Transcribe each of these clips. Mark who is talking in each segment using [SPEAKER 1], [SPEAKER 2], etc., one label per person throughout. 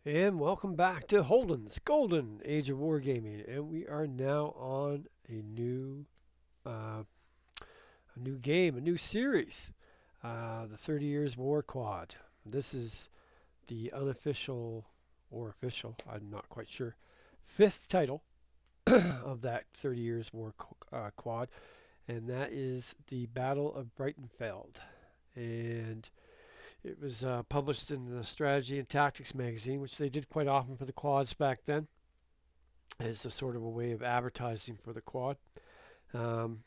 [SPEAKER 1] And welcome back to Holden's Golden Age of Wargaming, and we are now on uh, a new game, a new series, the 30 Years War Quad. This is the unofficial or official, I'm not quite sure, fifth title of that 30 Years War Quad, and that is the Battle of Breitenfeld. And it was published in the Strategy and Tactics magazine, which they did quite often for the quads back then, as a sort of a way of advertising for the quad. Um,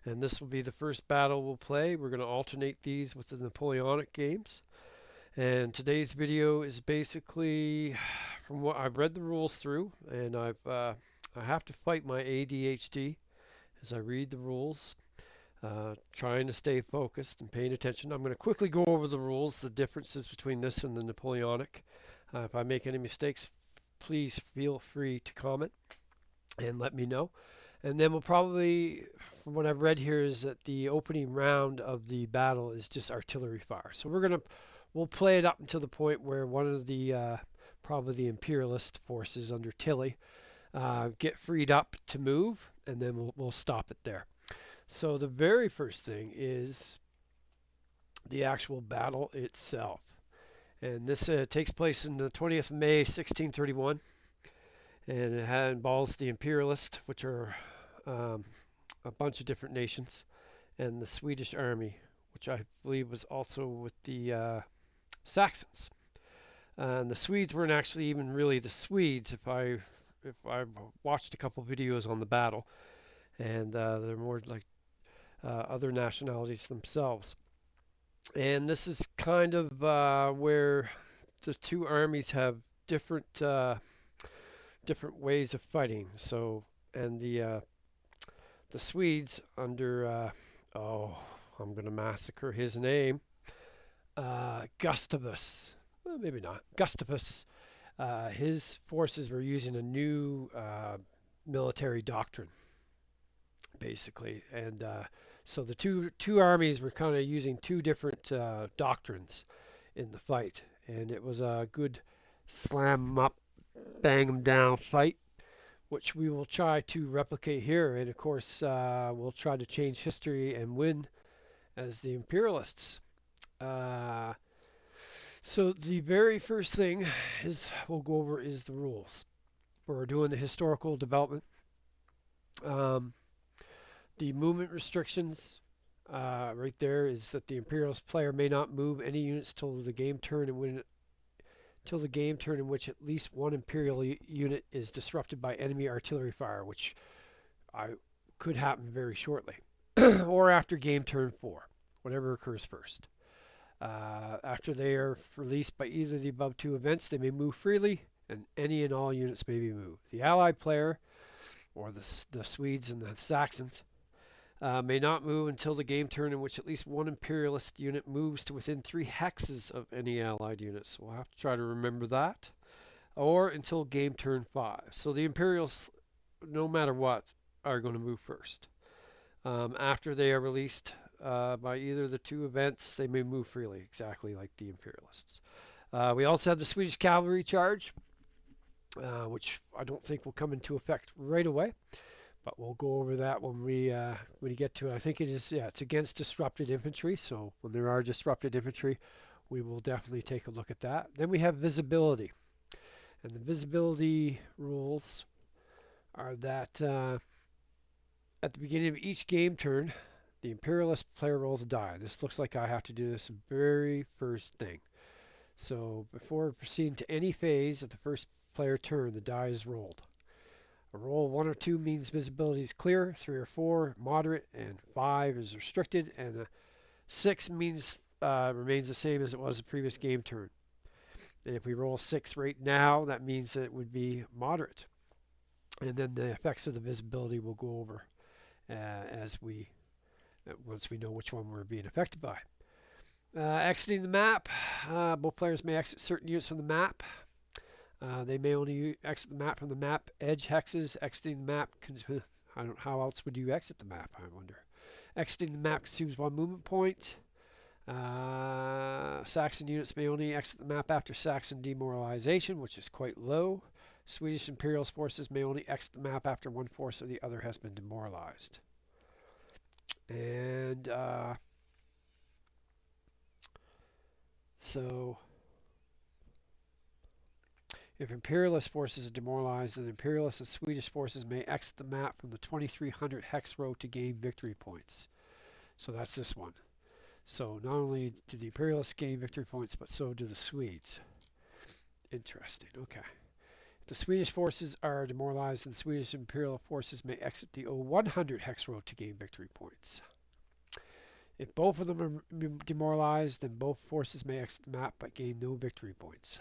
[SPEAKER 1] and this will be the first battle we'll play. We're going to alternate these with the Napoleonic games. And today's video is basically from what I've read the rules through, and I have to fight my ADHD as I read the rules, trying to stay focused and paying attention. I'm going to quickly go over the rules, the differences between this and the Napoleonic. If I make any mistakes, please feel free to comment and let me know. And then we'll probably, from what I've read here, is that the opening round of the battle is just artillery fire. So we'll play it up until the point where one of the probably the imperialist forces under Tilly get freed up to move, and then we'll stop it there. So the very first thing is the actual battle itself. And this takes place in the 20th of May, 1631. And it involves the Imperialists, which are a bunch of different nations, and the Swedish army, which I believe was also with the Saxons. And the Swedes weren't actually even really the Swedes. If I watched a couple videos on the battle, and they're more like other nationalities themselves. And this is kind of where the two armies have different different ways of fighting. So, and the Swedes under I'm going to massacre his name, Gustavus. Well, maybe not Gustavus. His forces were using a new military doctrine, basically, and so the two armies were kind of using two different doctrines in the fight, and it was a good slam 'em up, bang 'em down fight, which we will try to replicate here. And of course, we'll try to change history and win as the imperialists. Uh, so the very first thing is we'll go over is the rules. We're doing the historical development. Um, the movement restrictions right there is that the imperialist player may not move any units till the game turn and when till the game turn in which at least one imperial unit is disrupted by enemy artillery fire, which could happen very shortly, or after game turn 4, whatever occurs first. After they are released by either of the above two events, they may move freely, and any and all units may be moved. The allied player, or the Swedes and the Saxons, may not move until the game turn in which at least one imperialist unit moves to within 3 hexes of any allied units. So we'll have to try to remember that. Or until game turn 5. So the imperials, no matter what, are going to move first. After they are released by either of the two events, they may move freely, exactly like the imperialists. We also have the Swedish cavalry charge, which I don't think will come into effect right away, but we'll go over that when we get to it. I think it's against disrupted infantry, so when there are disrupted infantry, we will definitely take a look at that. Then we have visibility, and the visibility rules are that at the beginning of each game turn, the imperialist player rolls a die. This looks like I have to do this very first thing. So before proceeding to any phase of the first player turn, the die is rolled. A roll of 1 or 2 means visibility is clear, 3 or 4 moderate, and 5 is restricted, and a 6 means remains the same as it was the previous game turn. And if we roll 6 right now, that means that it would be moderate. And then the effects of the visibility will go over once we know which one we're being affected by. Exiting the map. Both players may exit certain units from the map. They may only exit the map from the map edge hexes. Exiting the map, how else would you exit the map, I wonder? Exiting the map consumes 1 movement point. Saxon units may only exit the map after Saxon demoralization, which is quite low. Swedish Imperial forces may only exit the map after one force or the other has been demoralized. And so if Imperialist forces are demoralized, then Imperialist and Swedish forces may exit the map from the 2300 hex row to gain victory points. So that's this one. So not only do the Imperialists gain victory points, but so do the Swedes. Interesting. Okay. If the Swedish forces are demoralized, then the Swedish Imperial forces may exit the 0100 hex row to gain victory points. If both of them are demoralized, then both forces may exit the map but gain no victory points.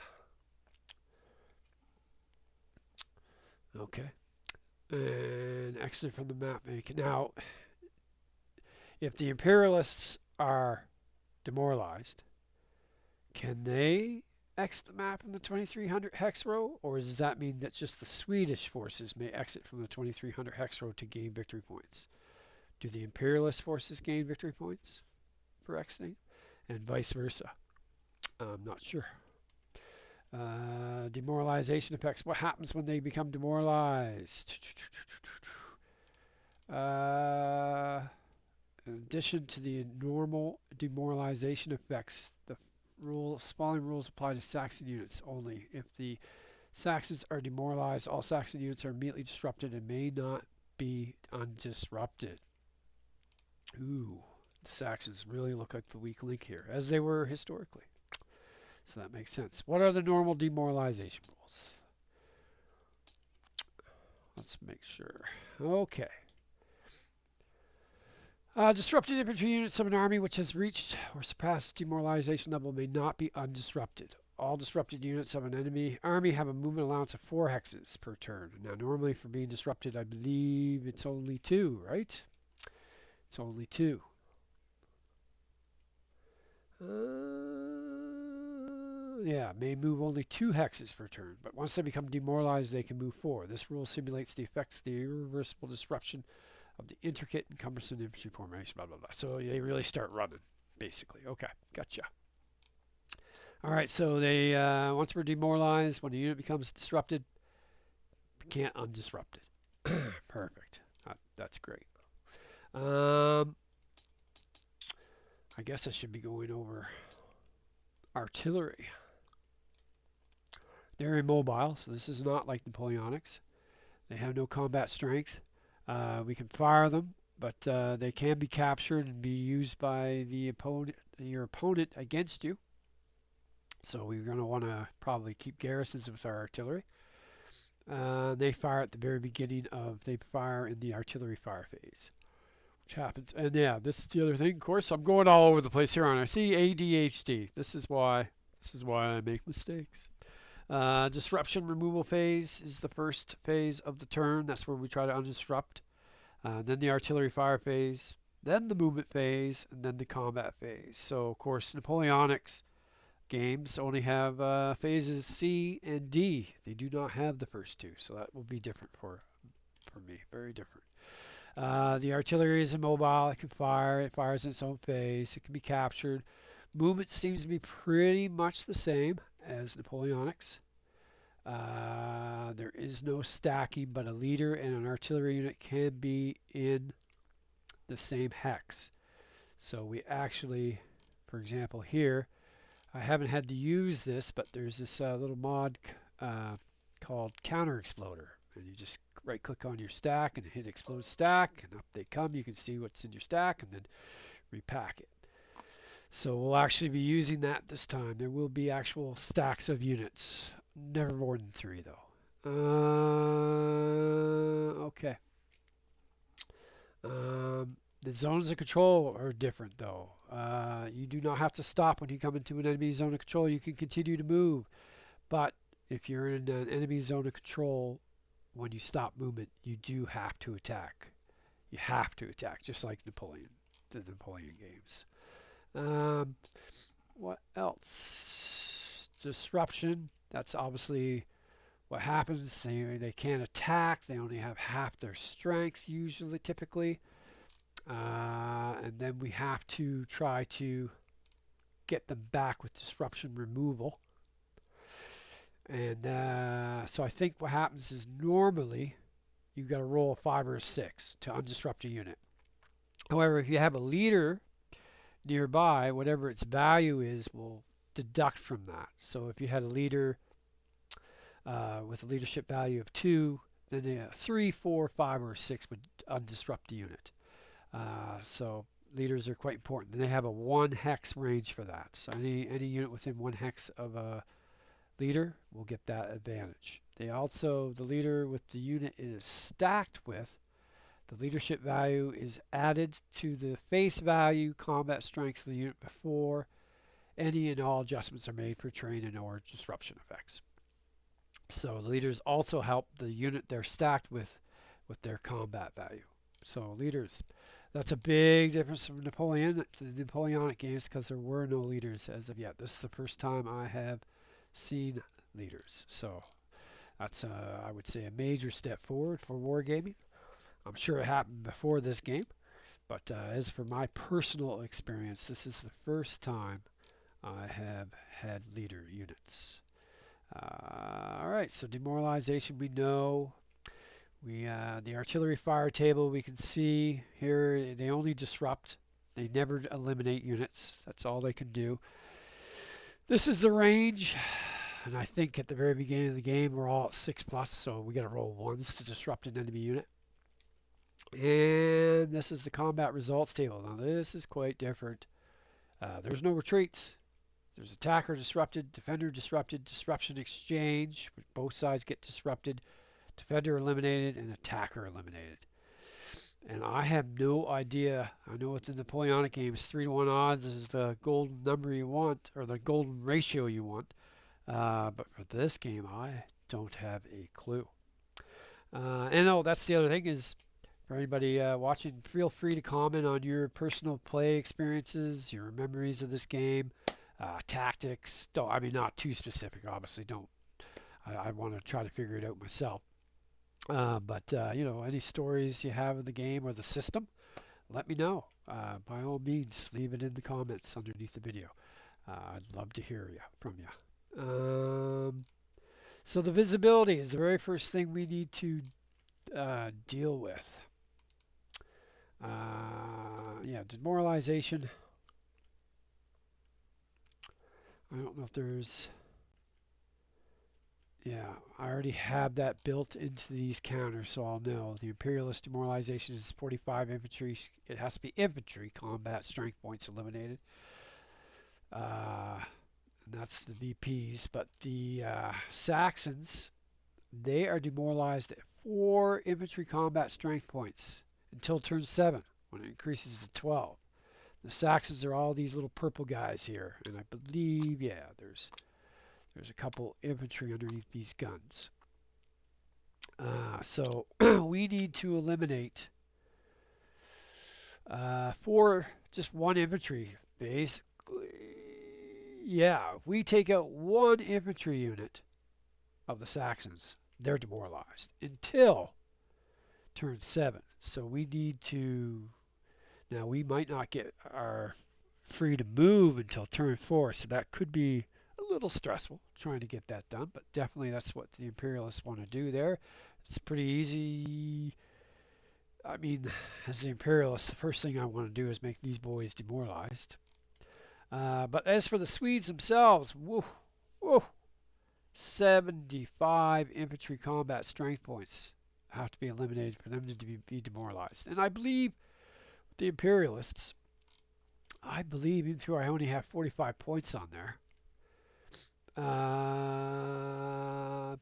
[SPEAKER 1] Okay. And exit from the map. Now, if the Imperialists are demoralized, can they exit the map from the 2300 hex row? Or does that mean that just the Swedish forces may exit from the 2300 hex row to gain victory points? Do the Imperialist forces gain victory points for exiting? And vice versa? I'm not sure. Demoralization effects. What happens when they become demoralized? In addition to the normal demoralization effects, the following rules apply to Saxon units only. If the Saxons are demoralized, all Saxon units are immediately disrupted and may not be undisrupted. Ooh, the Saxons really look like the weak link here, as they were historically. So that makes sense. What are the normal demoralization rules? Let's make sure. Okay. Disrupted infantry units of an army which has reached or surpassed demoralization level may not be undisrupted. All disrupted units of an enemy army have a movement allowance of 4 hexes per turn. Now, normally for being disrupted, I believe it's only 2, right? It's only 2. Yeah, may move only 2 hexes per turn, but once they become demoralized, they can move 4. This rule simulates the effects of the irreversible disruption of the intricate and cumbersome infantry formation, blah, blah, blah. So they really start running, basically. Okay, gotcha. All right, so they once we're demoralized, when the unit becomes disrupted, we can't undisrupt it. Perfect. That's great. I guess I should be going over artillery. They're immobile, so this is not like Napoleonics. They have no combat strength. We can fire them, but they can be captured and be used by your opponent against you. So we're going to want to probably keep garrisons with our artillery. They fire at the very beginning they fire in the artillery fire phase, which happens. And yeah, this is the other thing. Of course, I'm going all over the place here on I see ADHD. This is why I make mistakes. Disruption removal phase is the first phase of the turn. That's where we try to undisrupt. Then the artillery fire phase, then the movement phase, and then the combat phase. So, of course, Napoleonics games only have phases C and D. They do not have the first 2, so that will be different for me. Very different. The artillery is immobile. It can fire. It fires in its own phase. It can be captured. Movement seems to be pretty much the same as Napoleonics. There is no stacking, but a leader and an artillery unit can be in the same hex. So we actually, for example here, I haven't had to use this, but there's this little mod called Counter Exploder. And you just right click on your stack and hit explode stack, and up they come. You can see what's in your stack and then repack it. So we'll actually be using that this time. There will be actual stacks of units. Never more than 3 though. Okay. The zones of control are different though. You do not have to stop when you come into an enemy zone of control. You can continue to move. But if you're in an enemy zone of control, when you stop movement, you do have to attack. You have to attack, just like the Napoleon games. What else? Disruption. That's obviously what happens. They can't attack. They only have half their strength, usually, typically. And then we have to try to get them back with disruption removal. And so I think what happens is normally you've got to roll a 5 or a 6 to undisrupt a unit. However, if you have a leader nearby, whatever its value is will deduct from that. So if you had a leader with a leadership value of 2, then a 3, 4, 5, or 6 would undisrupt the unit. So leaders are quite important. And they have a 1 hex range for that. So any unit within 1 hex of a leader will get that advantage. The leader with the unit it is stacked with, the leadership value is added to the face value combat strength of the unit before any and all adjustments are made for terrain and or disruption effects. So leaders also help the unit they're stacked with their combat value. So leaders, that's a big difference from the Napoleonic games because there were no leaders as of yet. This is the first time I have seen leaders. So that's, I would say, a major step forward for wargaming. I'm sure it happened before this game, but as for my personal experience, this is the first time I have had leader units. All right, so demoralization we know. The artillery fire table we can see here, they only disrupt. They never eliminate units. That's all they can do. This is the range, and I think at the very beginning of the game we're all at 6+, so we got to roll 1s to disrupt an enemy unit. And this is the combat results table. Now this is quite different. There's no retreats. There's attacker disrupted, defender disrupted, disruption exchange. Both sides get disrupted. Defender eliminated and attacker eliminated. And I have no idea. I know with the Napoleonic games, 3-to-1 odds is the golden number you want, or the golden ratio you want. But for this game, I don't have a clue. And that's the other thing is, for anybody watching, feel free to comment on your personal play experiences, your memories of this game, tactics. Not too specific, obviously. I want to try to figure it out myself. But any stories you have of the game or the system, let me know. By all means, leave it in the comments underneath the video. I'd love to hear from you. So the visibility is the very first thing we need to deal with. Demoralization. I don't know if there's... Yeah, I already have that built into these counters, so I'll know. The Imperialist demoralization is 45 infantry. It has to be infantry combat strength points eliminated. And that's the VPs. But the Saxons, they are demoralized at 4 infantry combat strength points until turn 7, when it increases to 12. The Saxons are all these little purple guys here, and I believe, there's a couple infantry underneath these guns. So we need to eliminate just 1 infantry, basically. Yeah, we take out 1 infantry unit of the Saxons, they're demoralized until turn 7. So we need to... Now, we might not get our free to move until turn 4, so that could be a little stressful trying to get that done, but definitely that's what the Imperialists want to do there. It's pretty easy. As the Imperialist, the first thing I want to do is make these boys demoralized. But as for the Swedes themselves, 75 infantry combat strength points have to be eliminated for them to be demoralized. And I believe the Imperialists, even though I only have 45 points on there,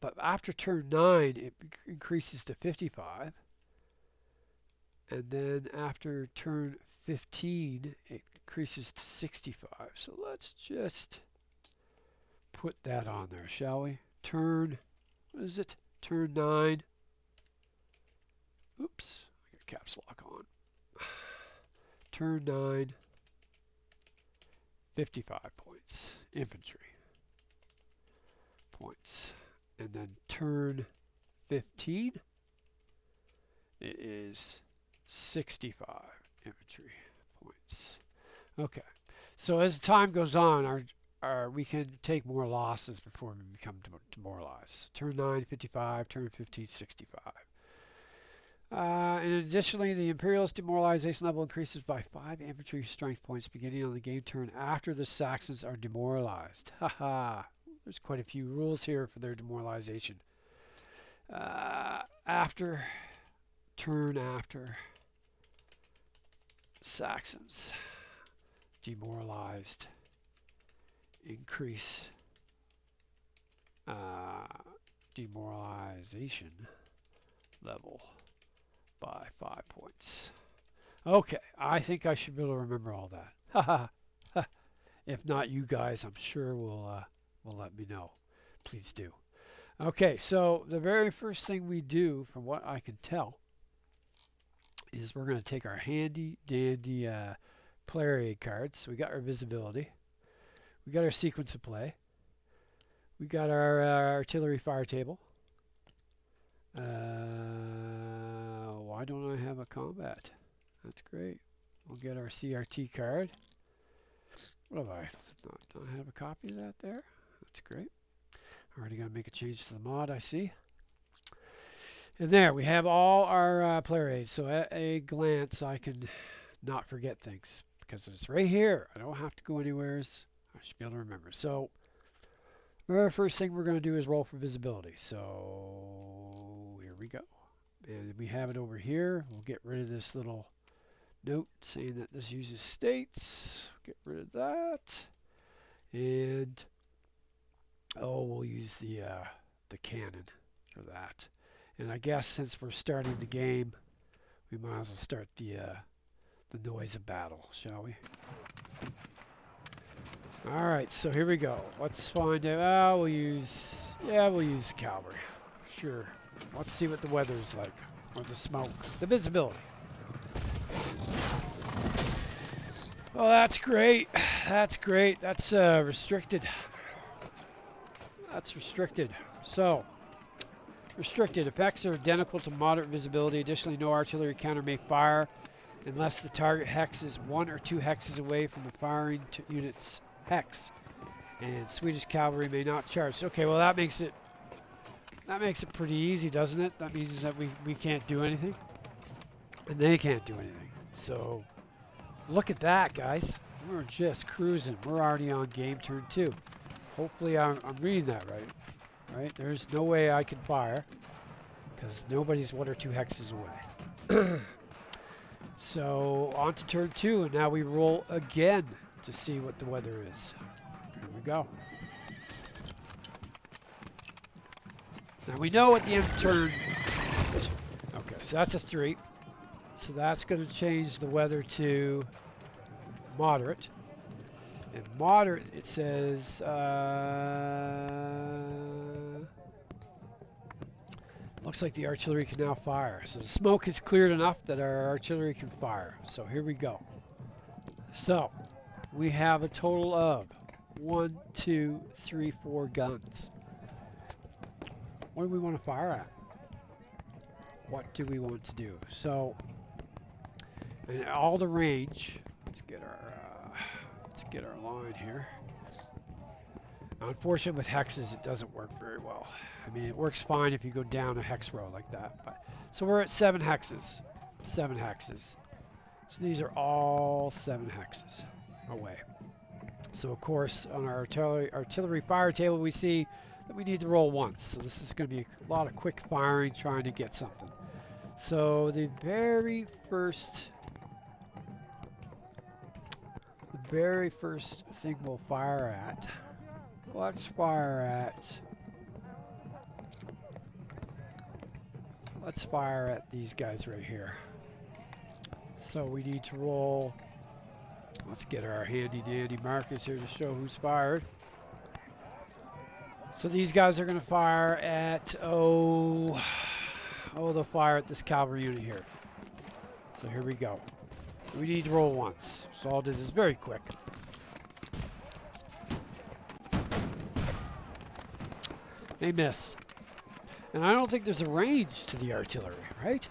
[SPEAKER 1] but after turn 9 it increases to 55, and then after turn 15 it increases to 65. So let's just put that on there, shall we? Turn 9. Oops, I got caps lock on. Turn 9, 55 points, infantry points. And then turn 15, it is 65 infantry points. Okay, So as time goes on, we can take more losses before we become demoralized. Turn 9, 55, turn 15, 65. And additionally, the Imperialist demoralization level increases by 5 infantry strength points beginning on the game turn after the Saxons are demoralized. Haha. There's quite a few rules here for their demoralization. After Saxons demoralized, increase demoralization level by 5 points. Okay, I think I should be able to remember all that. If not, you guys, I'm sure will let me know. Please do. Okay, so the very first thing we do, from what I can tell, is we're going to take our handy dandy player aid cards. We got our visibility. We got our sequence of play. We got our artillery fire table. Why don't I have a combat? That's great. We'll get our CRT card. What have I not have a copy of that there? That's great. Already going to make a change to the mod, I see. And there we have all our player aids. So at a glance, I can not forget things because it's right here. I don't have to go anywhere. I should be able to remember. So the very first thing we're going to do is roll for visibility. So here we go. And we have it over here. We'll get rid of this little note saying that this uses states. Get rid of that. And we'll use the cannon for that. And I guess since we're starting the game, we might as well start the noise of battle, shall we? All right, so here we go. Let's find out. We'll use the cavalry. Sure. Let's see what the weather's like, or the smoke, the visibility. Oh, that's great. That's great. That's restricted. That's restricted. So, restricted effects are identical to moderate visibility. Additionally, no artillery counter may fire unless the target hex is 1 or 2 hexes away from the firing unit's hex. And Swedish cavalry may not charge. Okay, well that makes it pretty easy, doesn't it? That means that we can't do anything, and they can't do anything. So look at that, guys. We're just cruising. We're already on game turn 2. Hopefully I'm reading that right. Right? There's no way I can fire because nobody's 1 or 2 hexes away. So on to turn 2, and now we roll again to see what the weather is. Here we go. Now we know what the end turn. Okay, so that's a 3. So that's going to change the weather to moderate. And moderate, it says looks like the artillery can now fire. So the smoke is cleared enough that our artillery can fire. So here we go. So we have a total of 1, 2, 3, 4 guns. What do we want to fire at? What do we want to do? So, and all the range. Let's get our line here. Now, unfortunately, with hexes, it doesn't work very well. I mean, it works fine if you go down a hex row like that. But so we're at 7 hexes. 7 hexes. So these are all 7 hexes away. So of course, on our artillery fire table, we see that we need to roll once. So this is going to be a lot of quick firing, trying to get something. So the very first thing we'll fire at. Let's fire at these guys right here. So we need to roll. Let's get our handy dandy markers here to show who's fired. So these guys are going to fire at, they'll fire at this cavalry unit here. So here we go. We need to roll once. So I'll do this very quick. They miss. And I don't think there's a range to the artillery, right?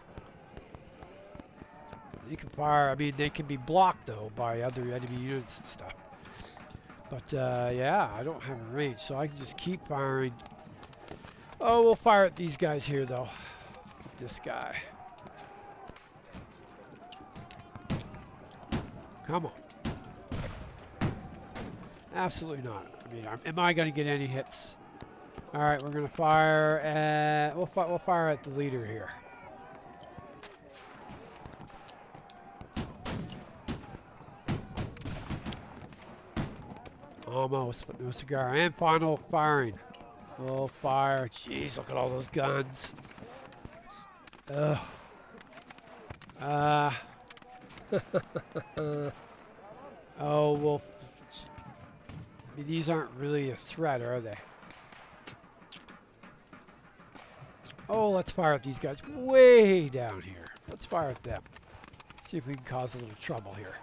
[SPEAKER 1] They can fire, I mean, they can be blocked, though, by other enemy units and stuff. But yeah, I don't have a range, so I can just keep firing. Oh, we'll fire at these guys here, though. This guy. Come on. Absolutely not. I mean, am I going to get any hits? All right, we're going to fire at... We'll fire at the leader here. Almost, but no cigar. And final firing. We'll fire. Jeez, look at all those guns. Ugh. Oh, well... I mean, these aren't really a threat, are they? Oh, let's fire at these guys way down here. Let's fire at them. See if we can cause a little trouble here.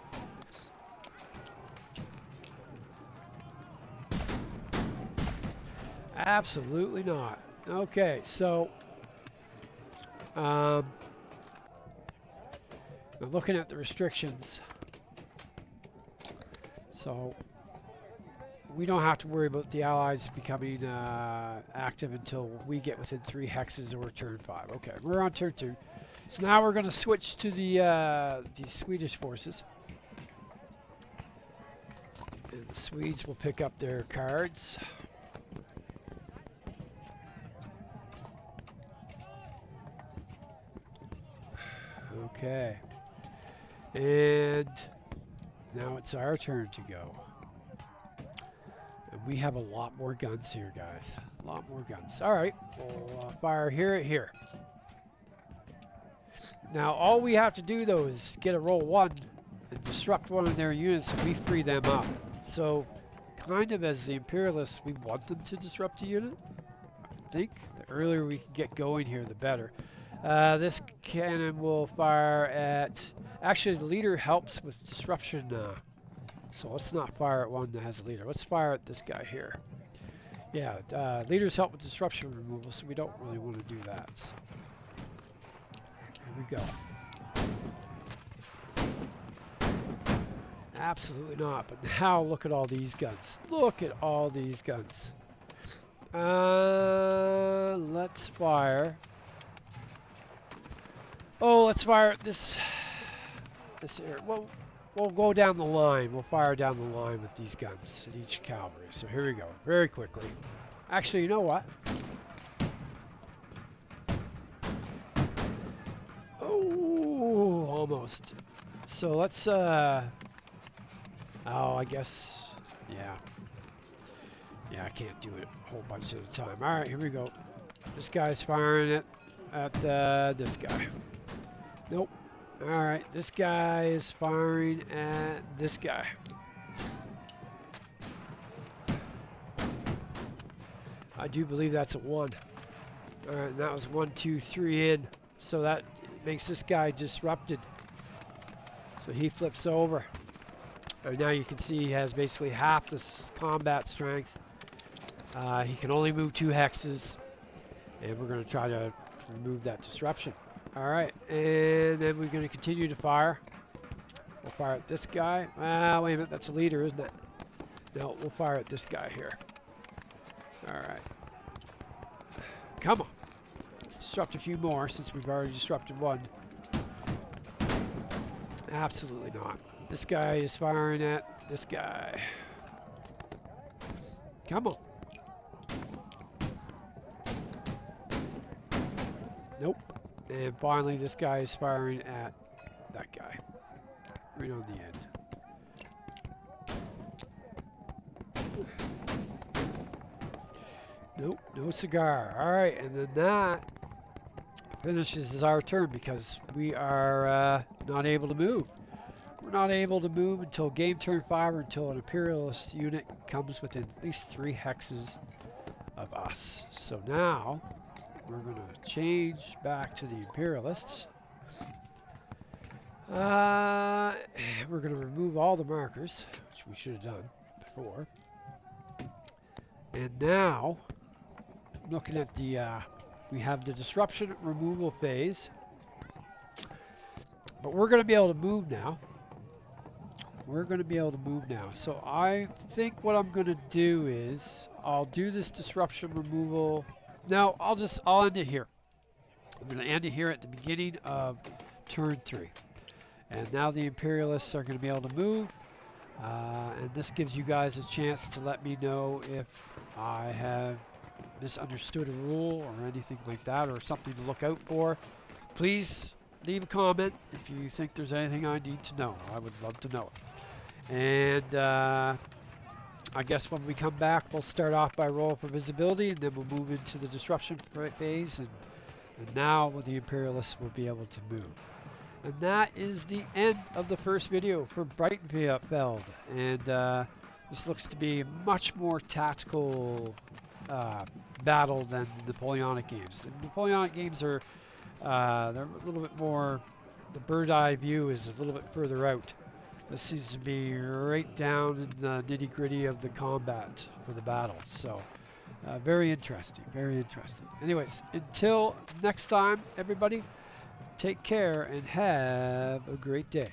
[SPEAKER 1] Absolutely not. Okay, so I'm looking at the restrictions. So we don't have to worry about the Allies becoming active until we get within 3 hexes or turn 5. Okay, we're on turn 2. So now we're going to switch to the Swedish forces. And the Swedes will pick up their cards. Okay. And now it's our turn to go. And we have a lot more guns here, guys. A lot more guns. All right, we'll fire here. Now, all we have to do, though, is get a roll 1 and disrupt one of their units, and we free them up. So, kind of as the Imperialists, we want them to disrupt a unit. I think the earlier we can get going here, the better. This cannon will fire at... Actually, the leader helps with disruption. So let's not fire at one that has a leader. Let's fire at this guy here. Yeah, leaders help with disruption removal, so we don't really want to do that. So. Here we go. Absolutely not. But now look at all these guns. Look at all these guns. Let's fire. Oh, let's fire at this area. Well, we'll go down the line. We'll fire down the line with these guns at each cavalry. So here we go. Very quickly. Actually, you know what? Oh, almost. So let's, oh, I guess, yeah. Yeah, I can't do it a whole bunch at a time. All right, here we go. This guy's firing at this guy. Nope. All right, this guy is firing at this guy. I do believe that's a 1. All right, and that was 1, 2, 3 in. So that makes this guy disrupted. So he flips over. And now you can see he has basically half this combat strength. He can only move 2 hexes. And we're going to try to remove that disruption. All right, and then we're going to continue to fire. We'll fire at this guy. Wait a minute, that's a leader, isn't it? No, we'll fire at this guy here. All right. Come on. Let's disrupt a few more since we've already disrupted 1. Absolutely not. This guy is firing at this guy. Come on. Nope. And finally, this guy is firing at that guy. Right on the end. Nope, no cigar. All right, and then that finishes our turn because we are not able to move. We're not able to move until game turn 5 or until an Imperialist unit comes within at least 3 hexes of us. So now we're going to change back to the Imperialists. We're going to remove all the markers, which we should have done before. And now, looking at the, we have the disruption removal phase. But we're going to be able to move now. we're going to be able to move now. So I think what I'm going to do is I'll do this disruption removal. No, I'll end it here. I'm going to end it here at the beginning of turn 3. And now the Imperialists are going to be able to move. And this gives you guys a chance to let me know if I have misunderstood a rule or anything like that, or something to look out for. Please leave a comment if you think there's anything I need to know. I would love to know it. And I guess when we come back, we'll start off by roll for visibility, and then we'll move into the disruption phase. And now the Imperialists will be able to move. And that is the end of the first video for Breitenfeld. And this looks to be a much more tactical battle than the Napoleonic games. The Napoleonic games are they're a little bit more, the bird's eye view is a little bit further out. This seems to be right down in the nitty gritty of the combat for the battle. So very interesting, very interesting. Anyways, until next time, everybody, take care and have a great day.